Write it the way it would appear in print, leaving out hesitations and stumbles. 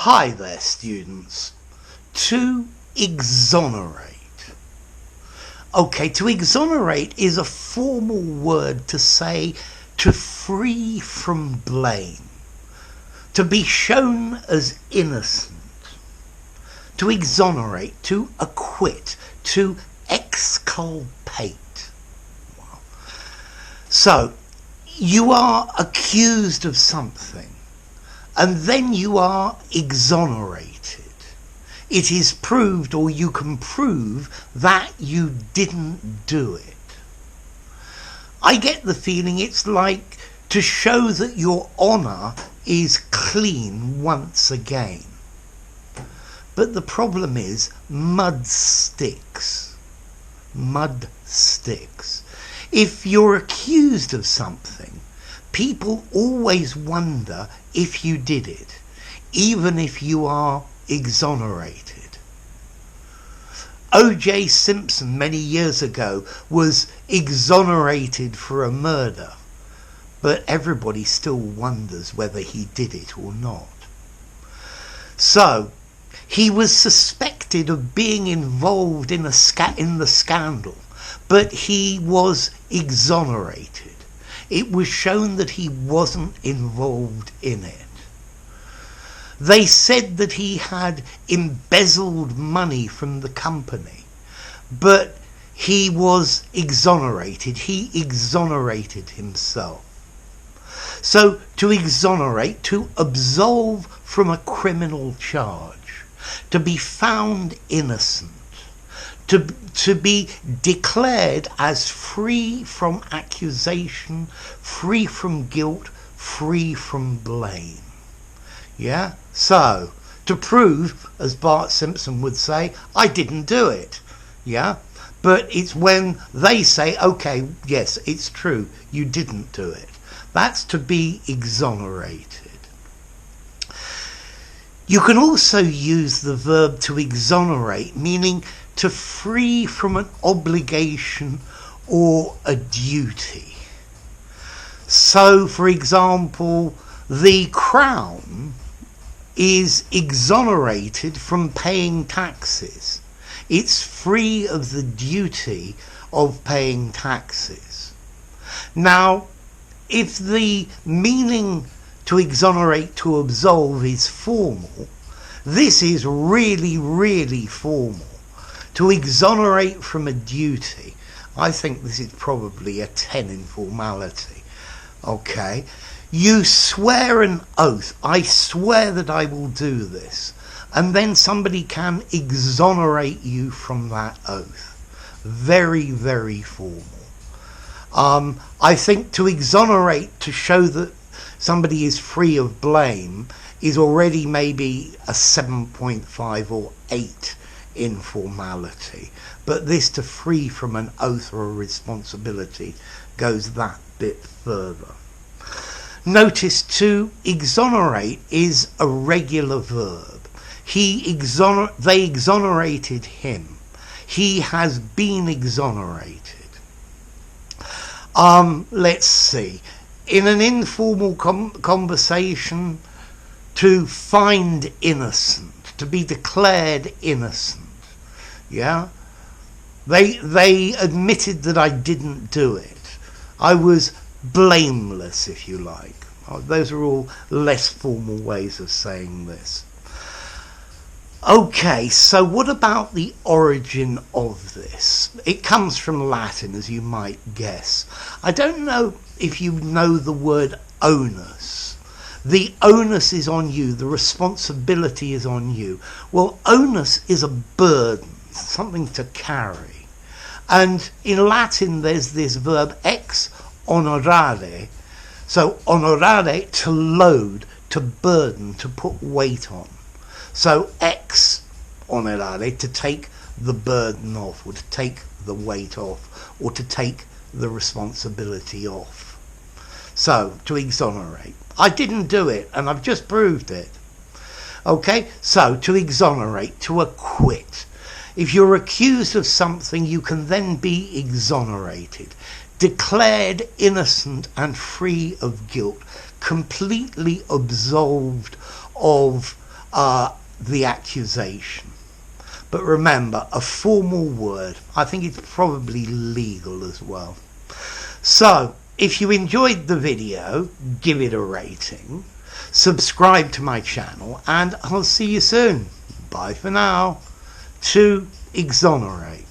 Hi there, students. To exonerate. Okay, to exonerate is a formal word to say to free from blame, to be shown as innocent, to exonerate, to acquit, to exculpate. Wow. So, you are accused of something, and then you are exonerated. It is proved, or you can prove, that you didn't do it. I get the feeling it's like to show that your honour is clean once again. But the problem is, mud sticks. Mud sticks. If you're accused of something, people always wonder if you did it, even if you are exonerated. O.J. Simpson many years ago was exonerated for a murder, but everybody still wonders whether he did it or not. So, he was suspected of being involved in the scandal, but he was exonerated. It was shown that he wasn't involved in it. They said that he had embezzled money from the company, but he was exonerated. He exonerated himself. So to exonerate, to absolve from a criminal charge, to be found innocent, to be declared as free from accusation, free from guilt, free from blame. Yeah? So, to prove, as Bart Simpson would say, I didn't do it. Yeah? But it's when they say, okay, yes, it's true, you didn't do it. That's to be exonerated. You can also use the verb to exonerate, meaning to free from an obligation or a duty. So, for example, the Crown is exonerated from paying taxes. It's free of the duty of paying taxes. Now, if the meaning to exonerate, to absolve is formal, this is really, really formal. To exonerate from a duty, I think this is probably a 10 in formality. Okay? You swear an oath, I swear that I will do this, and then somebody can exonerate you from that oath. Very, very formal. I think to exonerate, to show that somebody is free of blame, is already maybe a 7.5 or 8 in formality. But this to free from an oath or a responsibility goes that bit further. Notice to exonerate is a regular verb. They exonerated him. He has been exonerated. Let's see. In an informal conversation, to find innocent, to be declared innocent. Yeah? They admitted that I didn't do it. I was blameless, if you like. Those are all less formal ways of saying this. Okay, so what about the origin of this? It comes from Latin, as you might guess. I don't know if you know the word onus. The onus is on you, the responsibility is on you. Well, onus is a burden, something to carry. And in Latin there's this verb ex honorare. So honorare, to load, to burden, to put weight on. So ex honorare, to take the burden off, or to take the weight off, or to take the responsibility off. So, to exonerate. I didn't do it, and I've just proved it. Okay, so to exonerate, to acquit. If you're accused of something, you can then be exonerated, declared innocent and free of guilt, completely absolved of the accusation. But remember, a formal word. I think it's probably legal as well. So, if you enjoyed the video, give it a rating, subscribe to my channel, and I'll see you soon. Bye for now. To Exonerate.